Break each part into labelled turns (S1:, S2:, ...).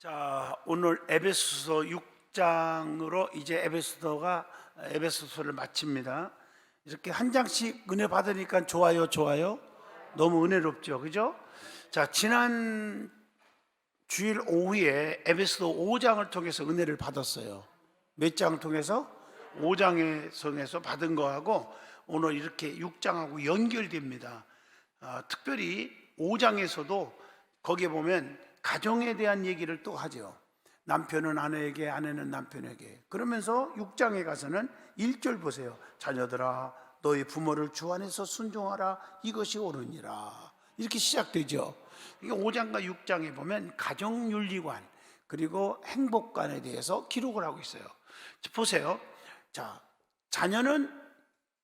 S1: 자, 오늘 에베소서 6장으로 이제 에베소서를 마칩니다. 이렇게 한 장씩 은혜 받으니까 좋아요. 너무 은혜롭죠, 그죠? 자, 지난 주일 오후에 에베소서 5장을 통해서 은혜를 받았어요. 몇 장을 통해서? 5장에서 받은 거하고 오늘 이렇게 6장하고 연결됩니다. 특별히 5장에서도 거기에 보면 가정에 대한 얘기를 또 하죠. 남편은 아내에게, 아내는 남편에게. 그러면서 6장에 가서는 1절 보세요. 자녀들아, 너희 부모를 주 안에서 순종하라. 이것이 옳으니라. 이렇게 시작되죠. 이게 5장과 6장에 보면 가정윤리관 그리고 행복관에 대해서 기록을 하고 있어요. 보세요. 자, 자녀는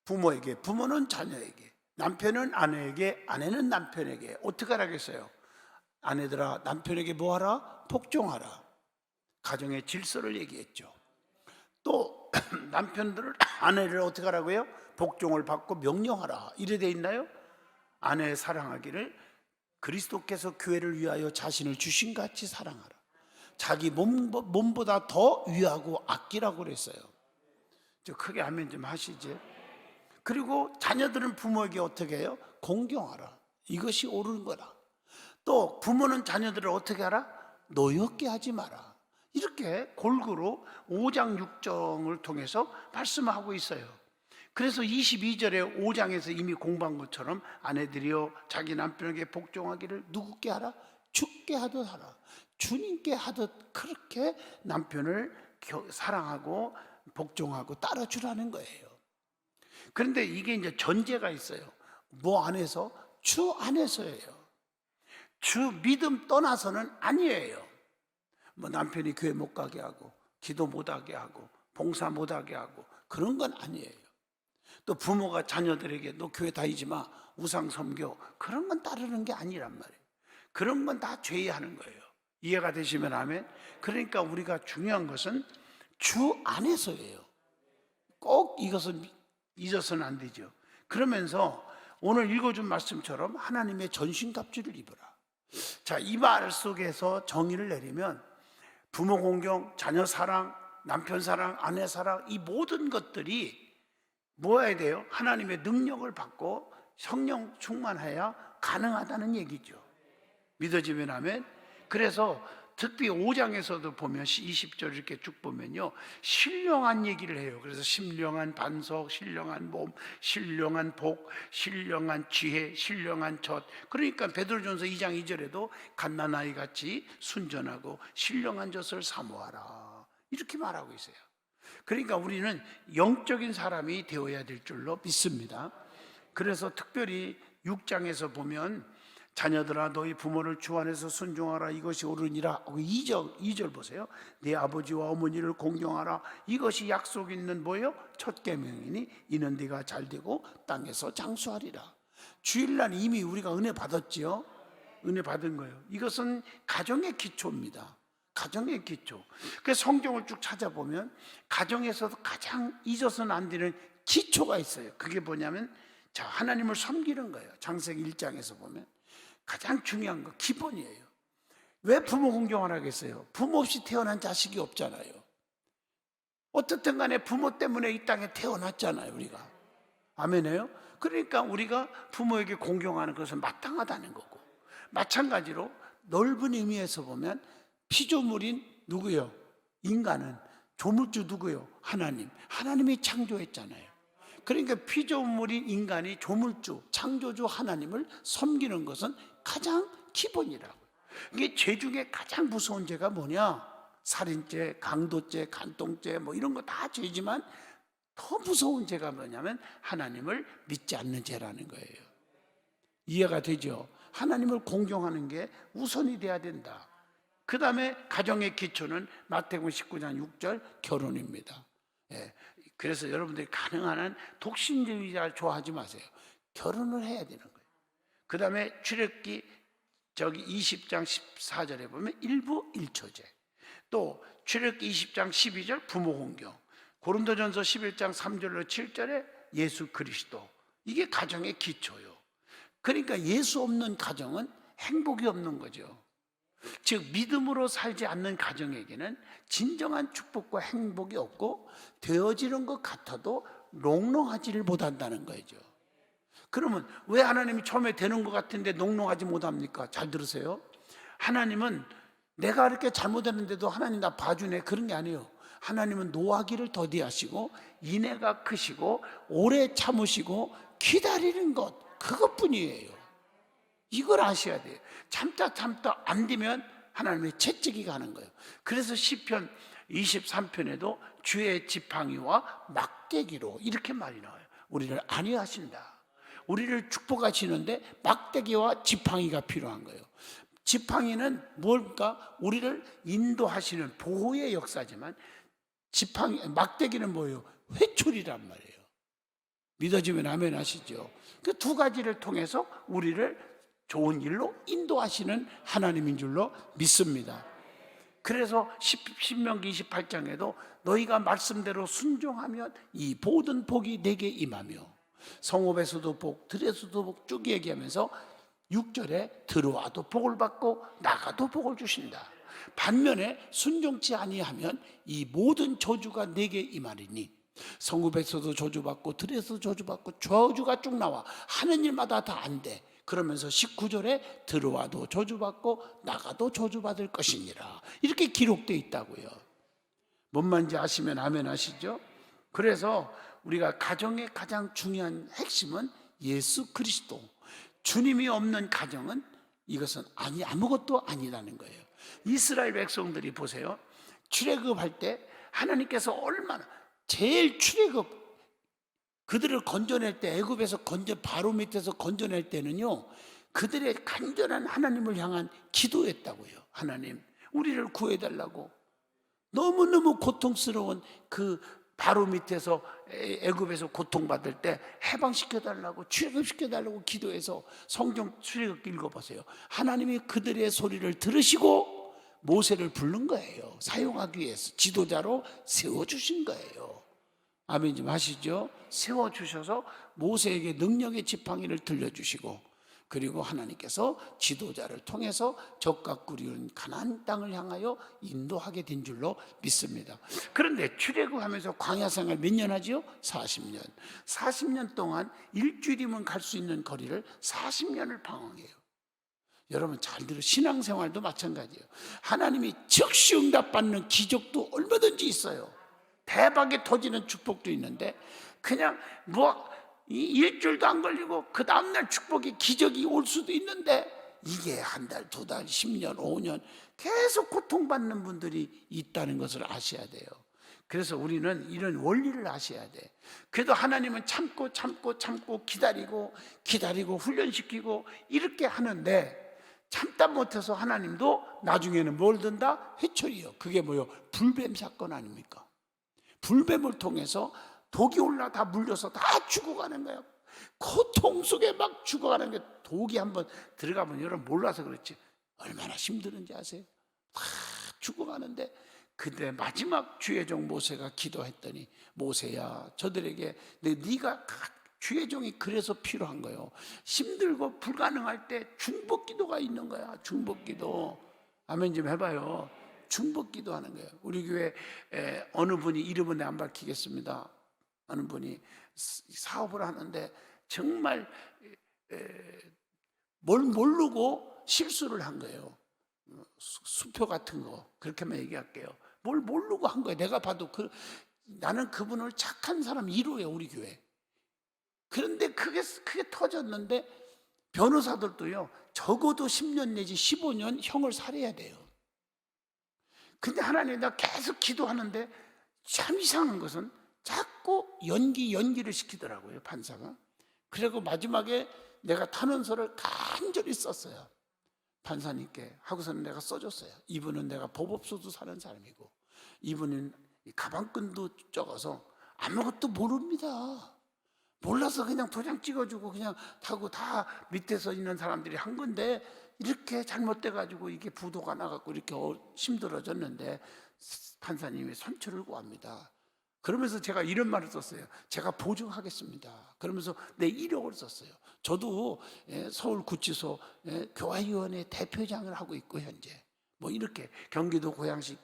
S1: 부모에게, 부모는 자녀에게, 남편은 아내에게, 아내는 남편에게. 어떻게 하라겠어요? 아내들아, 남편에게 뭐하라? 복종하라. 가정의 질서를 얘기했죠. 또 남편들을, 아내를 어떻게 하라고요? 복종을 받고 명령하라. 이래 돼 있나요? 아내 사랑하기를 그리스도께서 교회를 위하여 자신을 주신 같이 사랑하라. 자기 몸보다 더 위하고 아끼라고 그랬어요. 저 크게 하면 좀 하시지. 그리고 자녀들은 부모에게 어떻게 해요? 공경하라. 이것이 옳은 거라. 또 부모는 자녀들을 어떻게 하라? 노엽게 하지 마라. 이렇게 골고루 5장 6장을 통해서 말씀하고 있어요. 그래서 22절에 5장에서 이미 공부한 것처럼 아내들이여 자기 남편에게 복종하기를 누구께 하라? 주께 하듯 하라. 주님께 하듯 그렇게 남편을 사랑하고 복종하고 따라주라는 거예요. 그런데 이게 이제 전제가 있어요. 뭐 안에서? 주 안에서예요. 주 믿음 떠나서는 아니에요. 뭐 남편이 교회 못 가게 하고 기도 못 하게 하고 봉사 못 하게 하고 그런 건 아니에요. 또 부모가 자녀들에게 너 교회 다니지 마, 우상 섬겨, 그런 건 따르는 게 아니란 말이에요. 그런 건 다 죄의하는 거예요. 이해가 되시면 아멘. 그러니까 우리가 중요한 것은 주 안에서예요. 꼭 이것은 잊어서는 안 되죠. 그러면서 오늘 읽어준 말씀처럼 하나님의 전신갑주를 입어라. 자, 이 말 속에서 정의를 내리면 부모 공경, 자녀 사랑, 남편 사랑, 아내 사랑, 이 모든 것들이 뭐여야 돼요? 하나님의 능력을 받고 성령 충만해야 가능하다는 얘기죠. 믿어지면 아멘. 그래서 특히 5장에서도 보면 20절 이렇게 쭉 보면요, 신령한 얘기를 해요. 그래서 신령한 반석, 신령한 몸, 신령한 복, 신령한 지혜, 신령한 젖. 그러니까 베드로전서 2장 2절에도 갓난아이 같이 순전하고 신령한 젖을 사모하라, 이렇게 말하고 있어요. 그러니까 우리는 영적인 사람이 되어야 될 줄로 믿습니다. 그래서 특별히 6장에서 보면 자녀들아 너희 부모를 주 안에서 순종하라. 이것이 옳으니라. 2절 보세요. 네 아버지와 어머니를 공경하라. 이것이 약속 있는 뭐예요? 첫 계명이니 이는 네가 잘되고 땅에서 장수하리라. 주일날 이미 우리가 은혜 받았지요. 은혜 받은 거예요. 이것은 가정의 기초입니다. 가정의 기초. 그래서 성경을 쭉 찾아보면 가정에서도 가장 잊어서는 안 되는 기초가 있어요. 그게 뭐냐면 자, 하나님을 섬기는 거예요. 창세기 1장에서 보면 가장 중요한 거 기본이에요. 왜 부모 공경을 하겠어요? 부모 없이 태어난 자식이 없잖아요. 어떻든 간에 부모 때문에 이 땅에 태어났잖아요, 우리가. 아멘해요? 그러니까 우리가 부모에게 공경하는 것은 마땅하다는 거고, 마찬가지로 넓은 의미에서 보면 피조물인 누구요? 인간은 조물주 누구요? 하나님. 하나님이 창조했잖아요. 그러니까 피조물인 인간이 조물주, 창조주 하나님을 섬기는 것은 가장 기본이라고. 이게 죄 중에 가장 무서운 죄가 뭐냐? 살인죄, 강도죄, 간통죄 뭐 이런 거 다 죄지만 더 무서운 죄가 뭐냐면 하나님을 믿지 않는 죄라는 거예요. 이해가 되죠? 하나님을 공경하는 게 우선이 돼야 된다. 그 다음에 가정의 기초는 마태복음 19장 6절 결혼입니다. 예. 그래서 여러분들이 가능한 한 독신주의자 좋아하지 마세요. 결혼을 해야 되는 거예요. 그 다음에 출애굽기 20장 14절에 보면 일부 일처제, 또 출애굽기 20장 12절 부모 공경, 고린도전서 11장 3절로 7절에 예수 그리스도. 이게 가정의 기초요. 그러니까 예수 없는 가정은 행복이 없는 거죠. 즉 믿음으로 살지 않는 가정에게는 진정한 축복과 행복이 없고 되어지는 것 같아도 롱롱하지를 못한다는 거죠. 그러면 왜 하나님이 처음에 되는 것 같은데 농롱하지 못합니까? 잘 들으세요. 하나님은 내가 이렇게 잘못했는데도 하나님 나 봐주네, 그런 게 아니에요. 하나님은 노하기를 더디하시고 인애가 크시고 오래 참으시고 기다리는 것, 그것뿐이에요. 이걸 아셔야 돼요. 참다 안 되면 하나님의 채찍이 가는 거예요. 그래서 시편 23편에도 주의 지팡이와 막대기로 이렇게 말이 나와요. 우리를 안위하신다. 우리를 축복하시는데 막대기와 지팡이가 필요한 거예요. 지팡이는 뭘까? 우리를 인도하시는 보호의 역사지만 막대기는 뭐예요? 회초리란 말이에요. 믿어지면 아멘 하시죠. 그 두 가지를 통해서 우리를 좋은 일로 인도하시는 하나님인 줄로 믿습니다. 그래서 신명기 28장에도 너희가 말씀대로 순종하면 이 모든 복이 내게 임하며 성읍에서도 복, 들에서도 복 쭉 얘기하면서 6절에 들어와도 복을 받고 나가도 복을 주신다. 반면에 순종치 아니하면 이 모든 저주가 내게 임하리니 성읍에서도 저주받고 들에서도 저주받고 저주가 쭉 나와. 하는 일마다 다 안 돼. 그러면서 19절에 들어와도 저주받고 나가도 저주받을 것이니라, 이렇게 기록되어 있다고요. 뭔 말인지 아시면 아멘 하시죠? 그래서 우리가 가정의 가장 중요한 핵심은 예수 그리스도. 주님이 없는 가정은 이것은 아무것도 아니라는 거예요. 이스라엘 백성들이 보세요. 출애굽할 때 하나님께서 얼마나 제일 출애굽 그들을 건져낼 때, 애굽에서 바로 밑에서 건져낼 때는요, 그들의 간절한 하나님을 향한 기도였다고요. 하나님, 우리를 구해달라고. 너무너무 고통스러운 그 바로 밑에서 애굽에서 고통받을 때 해방시켜달라고, 출애굽시켜달라고 기도해서 성경 출애굽 읽어보세요. 하나님이 그들의 소리를 들으시고 모세를 부른 거예요. 사용하기 위해서 지도자로 세워주신 거예요. 아멘 좀 하시죠? 세워주셔서 모세에게 능력의 지팡이를 들려주시고, 그리고 하나님께서 지도자를 통해서 적과 꿀이는 가나안 땅을 향하여 인도하게 된 줄로 믿습니다. 그런데 출애굽하면서 광야 생활 몇 년 하지요? 40년. 40년 동안 일주일이면 갈 수 있는 거리를 40년을 방황해요. 여러분 잘 들어, 신앙생활도 마찬가지예요. 하나님이 즉시 응답받는 기적도 얼마든지 있어요. 대박이 터지는 축복도 있는데 그냥 일주일도 안 걸리고 그 다음날 축복이 기적이 올 수도 있는데, 이게 한 달, 두 달, 10년, 5년 계속 고통받는 분들이 있다는 것을 아셔야 돼요. 그래서 우리는 이런 원리를 아셔야 돼. 그래도 하나님은 참고 기다리고 훈련시키고 이렇게 하는데, 참다 못해서 하나님도 나중에는 뭘 든다? 회초리요. 그게 뭐요? 불뱀 사건 아닙니까? 불뱀을 통해서 독이 올라 다 물려서 다 죽어가는 거예요. 고통 속에 막 죽어가는 게, 독이 한번 들어가면 여러분 몰라서 그렇지 얼마나 힘드는지 아세요? 다 죽어가는데, 그때 마지막 주의 종 모세가 기도했더니, 모세야, 저들에게 네가 주의 종이 그래서 필요한 거예요. 힘들고 불가능할 때 중보기도가 있는 거야. 중보기도. 아멘 좀 해봐요. 중보기도 하는 거예요. 우리 교회 어느 분이, 이름은 안 밝히겠습니다. 어느 분이 사업을 하는데 정말 뭘 모르고 실수를 한 거예요. 수표 같은 거, 그렇게만 얘기할게요. 뭘 모르고 한 거예요. 내가 봐도 나는 그분을 착한 사람 1호예요, 우리 교회. 그런데 그게 터졌는데, 변호사들도요 적어도 10년 내지 15년 형을 살해야 돼요. 근데 하나님, 내가 계속 기도하는데 참 이상한 것은 자꾸 연기를 시키더라고요, 판사가. 그리고 마지막에 내가 탄원서를 간절히 썼어요, 판사님께. 하고서는 내가 써줬어요. 이분은 내가 법업소도 사는 사람이고, 이분은 가방끈도 적어서 아무것도 모릅니다. 몰라서 그냥 도장 찍어주고 그냥 타고 다 밑에서 있는 사람들이 한 건데, 이렇게 잘못돼가지고 이게 부도가 나갖고 이렇게 힘들어졌는데 판사님이 선처를 구합니다. 그러면서 제가 이런 말을 썼어요. 제가 보증하겠습니다. 그러면서 내 이력을 썼어요. 저도 서울구치소 교화위원회 대표장을 하고 있고 현재 뭐 이렇게 경기도 고양시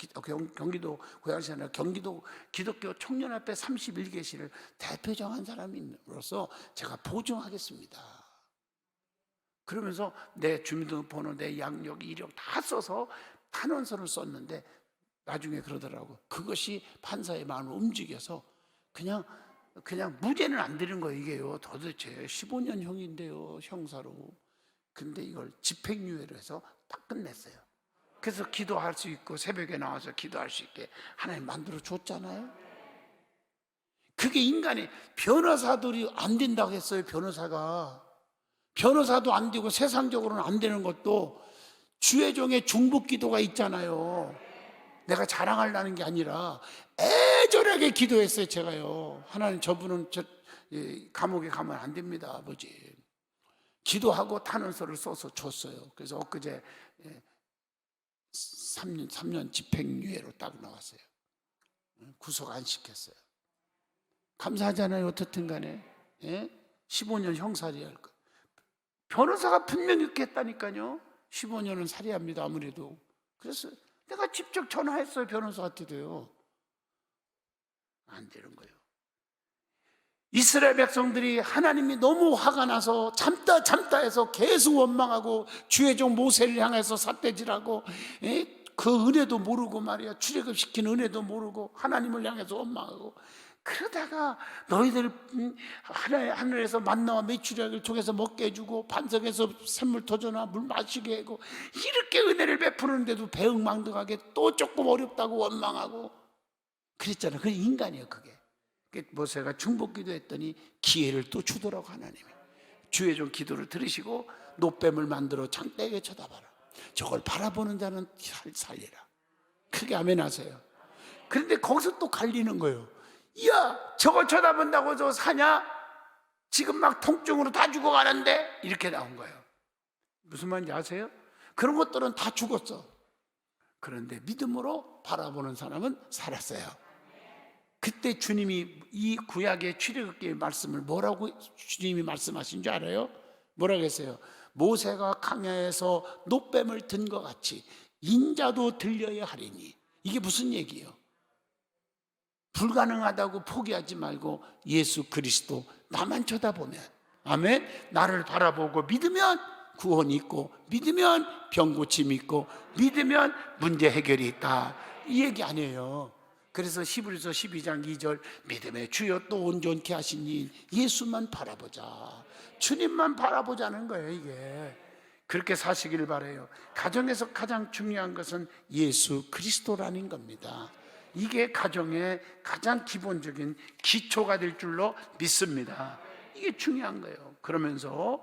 S1: 경기도 고양시 아니라 경기도 기독교 청년협회 31개시를 대표 정한 사람으로서 제가 보증하겠습니다. 그러면서 내 주민등록번호, 내 양력, 이력 다 써서 탄원서를 썼는데 나중에 그러더라고. 그것이 판사의 마음을 움직여서 그냥 무죄는 안 되는 거예요. 이게요. 도대체 15년형인데요, 형사로. 근데 이걸 집행유예로 해서 딱 끝냈어요. 그래서 기도할 수 있고 새벽에 나와서 기도할 수 있게 하나님 만들어 줬잖아요. 그게 인간이, 변호사들이 안 된다고 했어요. 변호사도 안 되고 세상적으로는 안 되는 것도 주의종의 중보기도가 있잖아요. 내가 자랑하려는 게 아니라 애절하게 기도했어요. 제가요, 하나님, 저분은 감옥에 가면 안 됩니다, 아버지. 기도하고 탄원서를 써서 줬어요. 그래서 엊그제 3년 집행유예로 딱 나왔어요. 구속 안 시켰어요. 감사하잖아요. 어떻든 간에 15년 형사를 할 거. 변호사가 분명히 이렇게 했다니까요. 15년은 살해합니다, 아무래도. 그래서 내가 직접 전화했어요, 변호사한테도요. 안 되는 거예요. 이스라엘 백성들이 하나님이 너무 화가 나서 참다 해서 계속 원망하고 주의 종 모세를 향해서 삿대질하고, 그 은혜도 모르고 말이야, 출애굽시킨 은혜도 모르고 하나님을 향해서 원망하고, 그러다가 너희들 하늘에서 만나와 메추리알을 통해서 먹게 해주고 반석에서 샘물 터져나 물 마시게 하고 이렇게 은혜를 베푸는데도 배응망덕하게 또 조금 어렵다고 원망하고 그랬잖아요. 그게 인간이에요. 그게 모세가 중보기도 했더니 기회를 또 주더라고. 하나님이 주의 종 기도를 들으시고 노뱀을 만들어 창대하게 쳐다봐라. 저걸 바라보는 자는 살리라. 크게 아멘 하세요. 그런데 거기서 또 갈리는 거예요. 야, 저거 쳐다본다고 저 사냐? 지금 막 통증으로 다 죽어가는데? 이렇게 나온 거예요. 무슨 말인지 아세요? 그런 것들은 다 죽었어. 그런데 믿음으로 바라보는 사람은 살았어요. 그때 주님이 이 구약의 출애굽기의 말씀을 뭐라고 주님이 말씀하신 줄 알아요? 뭐라고 했어요? 모세가 광야에서 노뱀을 든 것 같이 인자도 들려야 하리니. 이게 무슨 얘기예요? 불가능하다고 포기하지 말고 예수 그리스도 나만 쳐다보면, 아멘, 나를 바라보고 믿으면 구원이 있고, 믿으면 병고침이 있고, 믿으면 문제 해결이 있다, 이 얘기 아니에요. 그래서 히브리서 12장 2절 믿음의 주여 또 온전케 하시니 예수만 바라보자, 주님만 바라보자는 거예요. 이게 그렇게 사시길 바라요. 가정에서 가장 중요한 것은 예수 그리스도라는 겁니다. 이게 가정의 가장 기본적인 기초가 될 줄로 믿습니다. 이게 중요한 거예요. 그러면서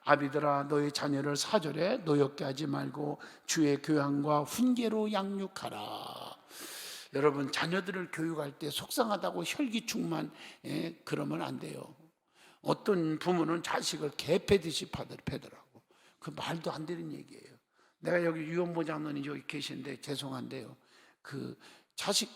S1: 아비들아 너희 자녀를 사절에 노엽게 하지 말고 주의 교양과 훈계로 양육하라. 여러분, 자녀들을 교육할 때 속상하다고 혈기충만 그러면 안 돼요. 어떤 부모는 자식을 개 패듯이 패더라고. 그 말도 안 되는 얘기예요. 내가 여기 유원보 장로님 여기 계신데 죄송한데요, 그 자기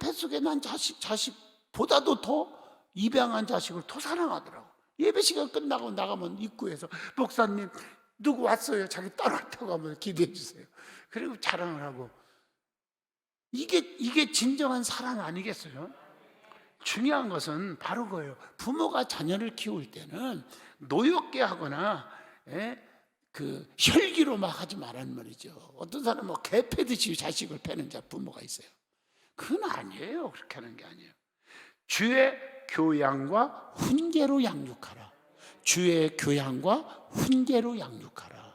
S1: 뱃속에 난 자식보다도 더 입양한 자식을 더 사랑하더라고. 예배 시간 끝나고 나가면 입구에서 목사님 누구 왔어요? 자기 딸 왔다고 하면 기도해 주세요. 그리고 자랑을 하고. 이게 진정한 사랑 아니겠어요? 중요한 것은 바로 그거예요. 부모가 자녀를 키울 때는 노엽게 하거나 그 혈기로 막 하지 말라는 말이죠. 어떤 사람은 뭐 개 패듯이 자식을 패는 부모가 있어요. 그건 아니에요. 그렇게 하는 게 아니에요. 주의 교양과 훈계로 양육하라. 주의 교양과 훈계로 양육하라.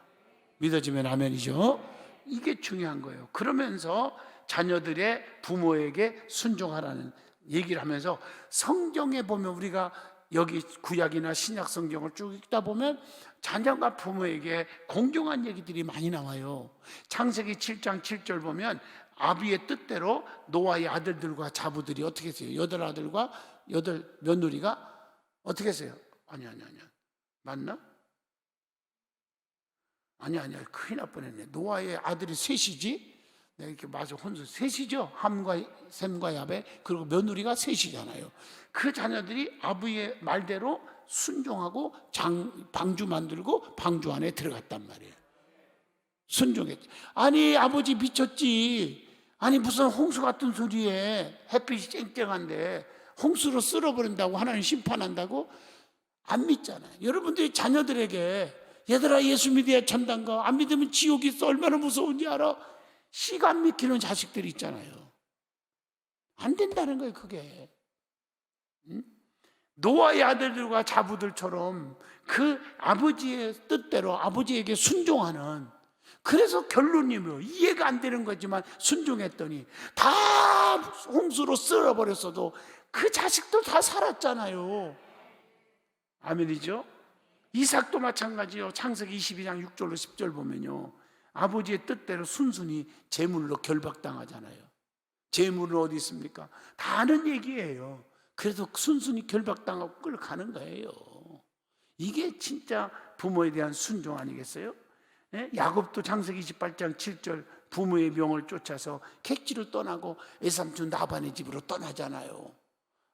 S1: 믿어지면 아멘이죠. 이게 중요한 거예요. 그러면서 자녀들의 부모에게 순종하라는 얘기를 하면서, 성경에 보면 우리가 여기 구약이나 신약 성경을 쭉 읽다 보면 자녀가 부모에게 공경한 얘기들이 많이 나와요. 창세기 7장 7절 보면 아비의 뜻대로 노아의 아들들과 자부들이 어떻게 했어요? 8아들과 8 며느리가 어떻게 했어요? 아니야 맞나? 아니야 큰일 날 뻔했네. 노아의 아들이 셋이지? 내가 이렇게 마저 혼수 셋이죠. 함과 셈과 야벳, 그리고 며느리가 셋이잖아요. 그 자녀들이 아버지의 말대로 순종하고 방주 만들고 방주 안에 들어갔단 말이에요. 순종했지. 아니 아버지 미쳤지. 아니 무슨 홍수 같은 소리에 햇빛이 쨍쨍한데 홍수로 쓸어버린다고 하나님 심판한다고? 안 믿잖아요. 여러분들이 자녀들에게 얘들아 예수 믿어야 천당가, 안 믿으면 지옥이 있어, 얼마나 무서운지 알아? 시간 믿기는 자식들이 있잖아요. 안 된다는 거예요 그게. 응? 노아의 아들들과 자부들처럼 그 아버지의 뜻대로 아버지에게 순종하는, 그래서 결론이 뭐 이해가 안 되는 거지만 순종했더니 다 홍수로 쓸어버렸어도 그 자식들 다 살았잖아요. 아멘이죠? 이삭도 마찬가지요. 창세기 22장 6절로 10절 보면요, 아버지의 뜻대로 순순히 제물로 결박당하잖아요. 제물은 어디 있습니까? 다 아는 얘기예요. 그래서 순순히 결박당하고 끌어가는 거예요. 이게 진짜 부모에 대한 순종 아니겠어요? 예? 야곱도 창세기 28장 7절 부모의 명을 쫓아서 객지를 떠나고 외삼촌 라반의 집으로 떠나잖아요.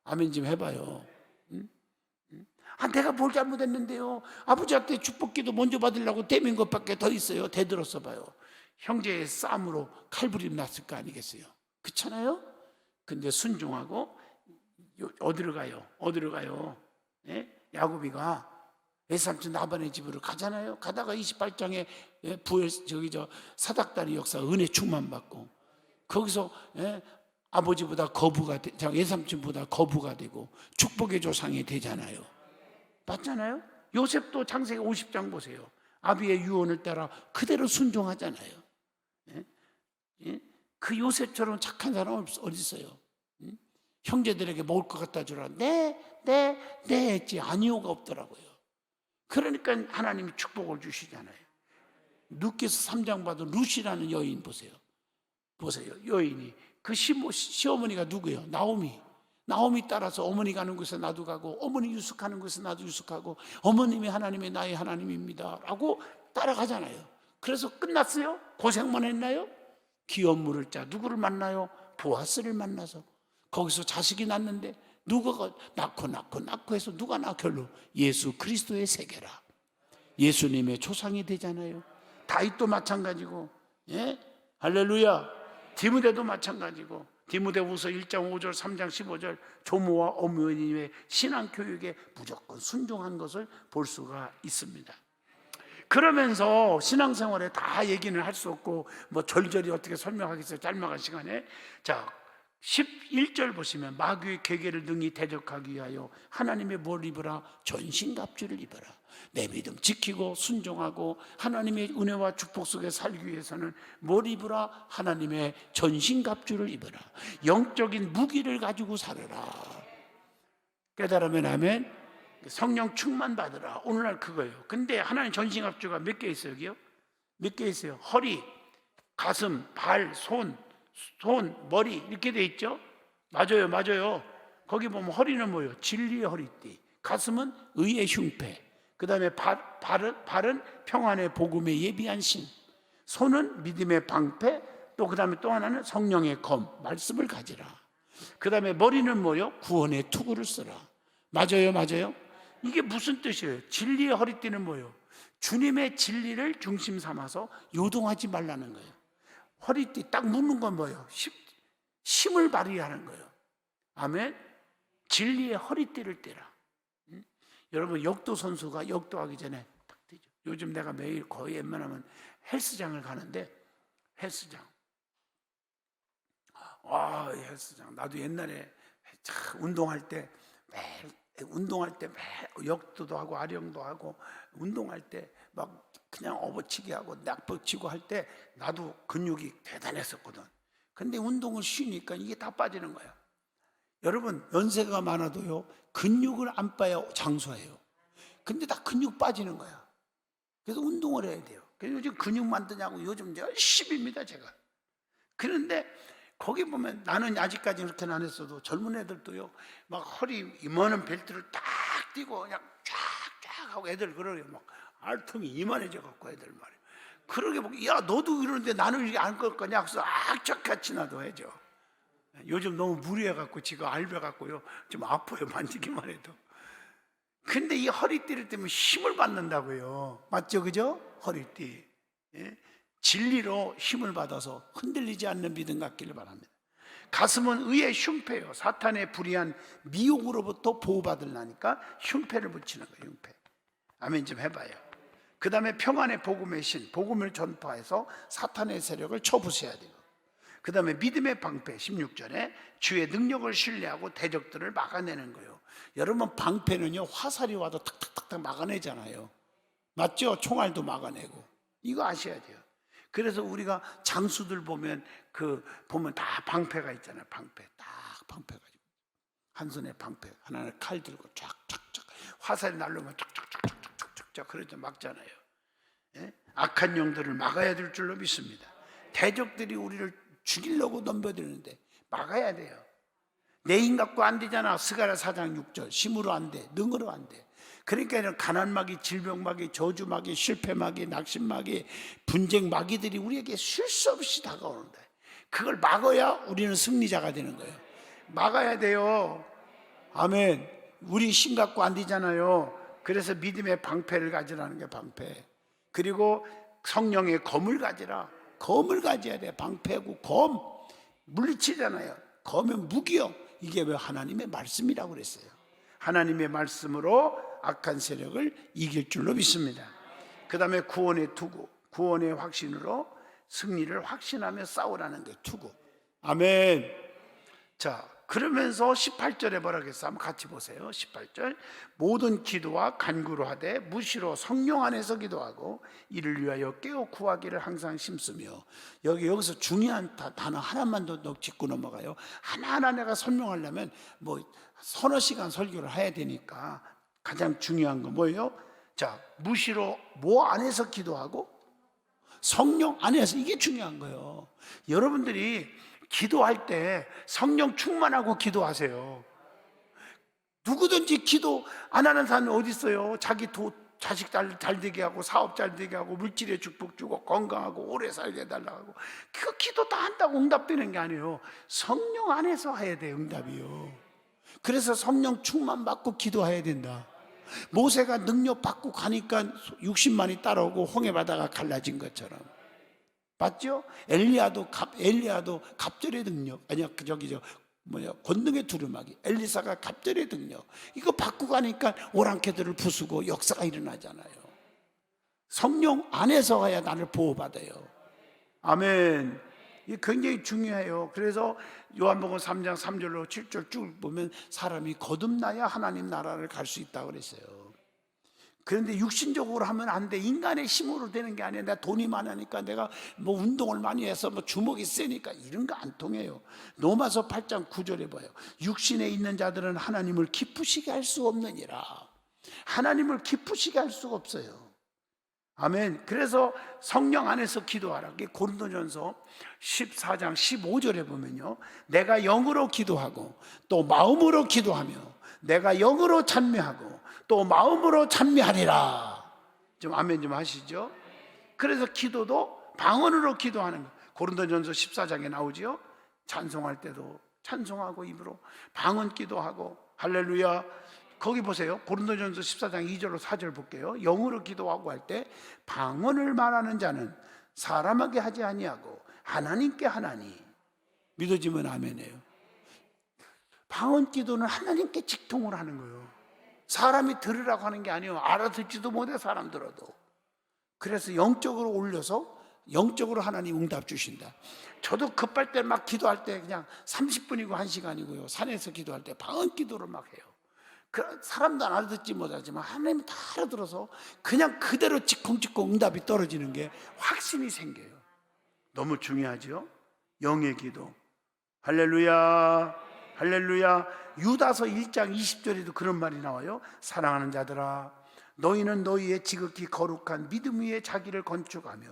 S1: 아멘 좀 해봐요. 응? 아, 내가 뭘 잘못했는데요? 아버지한테 축복기도 먼저 받으려고 대민 것밖에 더 있어요. 대들었어 봐요. 형제의 싸움으로 칼부림 났을 거 아니겠어요? 그렇잖아요? 근데 순종하고 어디로 가요? 어디로 가요? 예? 야곱이가 외삼촌 라반의 집으로 가잖아요. 가다가 28장에 부엘 사닥다리 역사 은혜 충만 받고 거기서 아버지보다 거부가 외삼촌보다 거부가 되고 축복의 조상이 되잖아요. 맞잖아요? 요셉도 창세기 50장 보세요. 아비의 유언을 따라 그대로 순종하잖아요. 예? 예? 그 요셉처럼 착한 사람은 어디 있어요? 형제들에게 먹을 것 갖다 주라. 네 했지. 아니오가 없더라고요. 그러니까 하나님이 축복을 주시잖아요. 누께서 3장 봐도 룻이라는 여인 보세요. 여인이 그 시어머니가 누구예요? 나오미 따라서 어머니 가는 곳에 나도 가고 어머니 유숙하는 곳에 나도 유숙하고 어머님이 하나님의 나의 하나님입니다 라고 따라가잖아요. 그래서 끝났어요? 고생만 했나요? 기업 물을 자 누구를 만나요? 보아스를 만나서 거기서 자식이 낳는데 누가 낳고 해서 누가 낳아? 결론 예수 그리스도의 세계라. 예수님의 조상이 되잖아요. 다윗도 마찬가지고, 예? 할렐루야. 디모데도 마찬가지고, 디모데후서 1장 5절 3장 15절 조모와 어머니의 신앙교육에 무조건 순종한 것을 볼 수가 있습니다. 그러면서 신앙생활에 다 얘기는 할 수 없고 뭐 절절히 어떻게 설명하겠어요, 짤막한 시간에. 자 11절 보시면 마귀의 계계를 능히 대적하기 위하여 하나님의 뭘 입으라? 전신갑주를 입어라. 내 믿음 지키고 순종하고 하나님의 은혜와 축복 속에 살기 위해서는 뭘 입으라? 하나님의 전신갑주를 입어라. 영적인 무기를 가지고 살아라. 깨달으면 아멘. 성령 충만 받으라. 오늘날 그거예요. 근데 하나님 전신갑주가 몇 개 있어요? 여기요? 몇 개 있어요? 허리, 가슴, 발, 손, 머리 이렇게 돼 있죠? 맞아요. 거기 보면 허리는 뭐예요? 진리의 허리띠. 가슴은 의의 흉패. 그 다음에 발은 평안의 복음에 예비한 신. 손은 믿음의 방패. 또 그 다음에 또 하나는 성령의 검, 말씀을 가지라. 그 다음에 머리는 뭐예요? 구원의 투구를 쓰라. 맞아요. 이게 무슨 뜻이에요? 진리의 허리띠는 뭐예요? 주님의 진리를 중심 삼아서 요동하지 말라는 거예요. 허리띠 딱 묶는 건 뭐예요? 힘을 발휘하는 거예요. 아멘. 진리의 허리띠를 떼라. 여러분 역도 선수가 역도하기 전에 딱 뛰죠. 요즘 내가 매일 거의 웬만하면 헬스장을 가는데 헬스장 나도 옛날에 운동할 때 매일 역도도 하고 아령도 하고 운동할 때 막 그냥 업어치기 하고 낙법치고 할 때 나도 근육이 대단했었거든. 근데 운동을 쉬니까 이게 다 빠지는 거야. 여러분 연세가 많아도요 근육을 안 빠야 장수해요. 근데 다 근육 빠지는 거야. 그래서 운동을 해야 돼요. 그래서 요즘 근육 만드냐고 요즘 열심히입니다 제가. 그런데 거기 보면 나는 아직까지 그렇게는 안 했어도 젊은 애들도요 막 허리 이만한 벨트를 딱 띄고 그냥 쫙쫙 하고 애들 그러게 막 알통이 이만해져 갖고 애들 말이야. 그러게 보고 야 너도 이러는데 나는 이렇게 안 걸 거냐 그래서 악착같이 나도 해줘. 요즘 너무 무리해 갖고 지가 알배 갖고요 좀 아파요 만지기만 해도. 근데 이 허리띠를 떼면 힘을 받는다고요. 맞죠 그죠? 허리띠. 예? 진리로 힘을 받아서 흔들리지 않는 믿음 갖기를 바랍니다. 가슴은 의의 흉패요. 사탄의 불의한 미혹으로부터 보호받으려니까 흉패를 붙이는 거예요. 흉패. 아멘 좀 해봐요. 그 다음에 평안의 복음의 신, 복음을 전파해서 사탄의 세력을 쳐부숴야 돼요. 그 다음에 믿음의 방패, 16절에 주의 능력을 신뢰하고 대적들을 막아내는 거예요. 여러분, 방패는요, 화살이 와도 탁탁탁탁 막아내잖아요. 맞죠? 총알도 막아내고. 이거 아셔야 돼요. 그래서 우리가 장수들 보면 보면 다 방패가 있잖아요. 방패, 딱 방패가 있고, 한 손에 방패, 하나는 칼 들고 쫙쫙쫙, 화살이 날르면 쫙쫙쫙쫙쫙 그러죠. 막잖아요. 예? 악한 영들을 막아야 될 줄로 믿습니다. 대적들이 우리를 죽이려고 넘겨드는데 막아야 돼요. 내 힘 갖고 안 되잖아. 스가랴 4장 6절, 힘으로 안 돼, 능으로 안 돼. 그러니까 이런 가난마귀, 질병마귀, 저주마귀, 실패마귀, 낙심마귀, 분쟁마귀들이 우리에게 쉴 수 없이 다가오는데, 그걸 막아야 우리는 승리자가 되는 거예요. 막아야 돼요. 아멘. 우리 힘 갖고 안 되잖아요. 그래서 믿음의 방패를 가지라는 게 방패. 그리고 성령의 검을 가지라. 검을 가져야 돼. 방패고 검. 물리치잖아요. 검은 무기요. 이게 왜 하나님의 말씀이라고 그랬어요. 하나님의 말씀으로 악한 세력을 이길 줄로 믿습니다. 그 다음에 구원의 투구, 구원의 확신으로 승리를 확신하며 싸우라는 게 투구. 아멘. 자, 그러면서 18절에 뭐라 그랬어요? 한번 같이 보세요. 18절, 모든 기도와 간구로 하되 무시로 성령 안에서 기도하고 이를 위하여 깨어 구하기를 항상 심쓰며. 여기서 중요한 단어 하나만 더 짚고 넘어가요. 하나하나 내가 설명하려면 서너 시간 설교를 해야 되니까 가장 중요한 거 뭐예요? 자, 무시로 뭐 안에서 기도하고? 성령 안에서. 이게 중요한 거예요. 여러분들이 기도할 때 성령 충만하고 기도하세요. 누구든지 기도 안 하는 사람이 어디 있어요? 자식 잘 되게 하고, 사업 잘 되게 하고, 물질의 축복 주고, 건강하고, 오래 살게 해달라고 하고, 그 기도 다 한다고 응답되는 게 아니에요. 성령 안에서 해야 돼, 응답이요. 그래서 성령 충만 받고 기도해야 된다. 모세가 능력 받고 가니까 60만이 따라오고 홍해바다가 갈라진 것처럼. 맞죠? 엘리야도 갑절의 능력, 아니야, 권능의 두루마기, 엘리사가 갑절의 능력, 이거 받고 가니까 오랑캐들을 부수고 역사가 일어나잖아요. 성령 안에서 가야 나를 보호받아요. 아멘. 이게 굉장히 중요해요. 그래서 요한복음 3장 3절로 7절 쭉 보면 사람이 거듭나야 하나님 나라를 갈 수 있다고 그랬어요. 그런데 육신적으로 하면 안 돼. 인간의 힘으로 되는 게 아니야. 내가 돈이 많으니까, 내가 운동을 많이 해서 주먹이 세니까, 이런 거 안 통해요. 로마서 8장 9절에 봐요. 육신에 있는 자들은 하나님을 기쁘시게 할 수 없느니라. 하나님을 기쁘시게 할 수가 없어요. 아멘. 그래서 성령 안에서 기도하라. 고린도전서 14장 15절에 보면요, 내가 영으로 기도하고 또 마음으로 기도하며 내가 영으로 찬미하고 또 마음으로 찬미하리라. 좀 아멘 좀 하시죠. 그래서 기도도 방언으로 기도하는 거. 고린도전서 14장에 나오죠. 찬송할 때도 찬송하고 입으로 방언 기도하고 할렐루야. 거기 보세요. 고린도전서 14장 2절로 4절 볼게요. 영으로 기도하고 할 때 방언을 말하는 자는 사람에게 하지 아니하고 하나님께 하나니. 믿어지면 아멘이에요. 방언 기도는 하나님께 직통을 하는 거예요. 사람이 들으라고 하는 게 아니에요. 알아듣지도 못해, 사람 들어도. 그래서 영적으로 올려서 영적으로 하나님 응답 주신다. 저도 급할 때 막 기도할 때 그냥 30분이고 1시간이고요. 산에서 기도할 때 방언 기도를 막 해요. 사람도 알아듣지 못하지만 하나님이 다 알아들어서 그냥 그대로 지콩지콩 응답이 떨어지는 게 확신이 생겨요. 너무 중요하죠? 영의 기도. 할렐루야, 할렐루야. 유다서 1장 20절에도 그런 말이 나와요. 사랑하는 자들아, 너희는 너희의 지극히 거룩한 믿음 위에 자기를 건축하며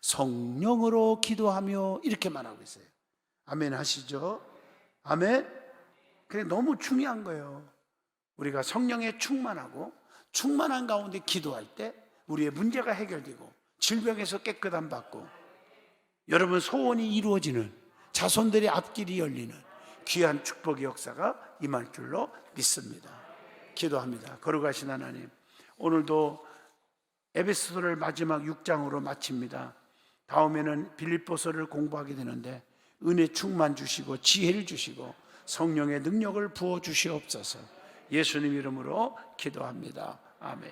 S1: 성령으로 기도하며, 이렇게 말하고 있어요. 아멘 하시죠? 아멘. 그게 너무 중요한 거예요. 우리가 성령에 충만하고 충만한 가운데 기도할 때 우리의 문제가 해결되고 질병에서 깨끗함 받고 여러분 소원이 이루어지는, 자손들의 앞길이 열리는 귀한 축복의 역사가 임할 줄로 믿습니다. 기도합니다. 거룩하신 하나님, 오늘도 에베소서를 마지막 6장으로 마칩니다. 다음에는 빌립보서를 공부하게 되는데 은혜 충만 주시고 지혜를 주시고 성령의 능력을 부어 주시옵소서. 예수님 이름으로 기도합니다. 아멘.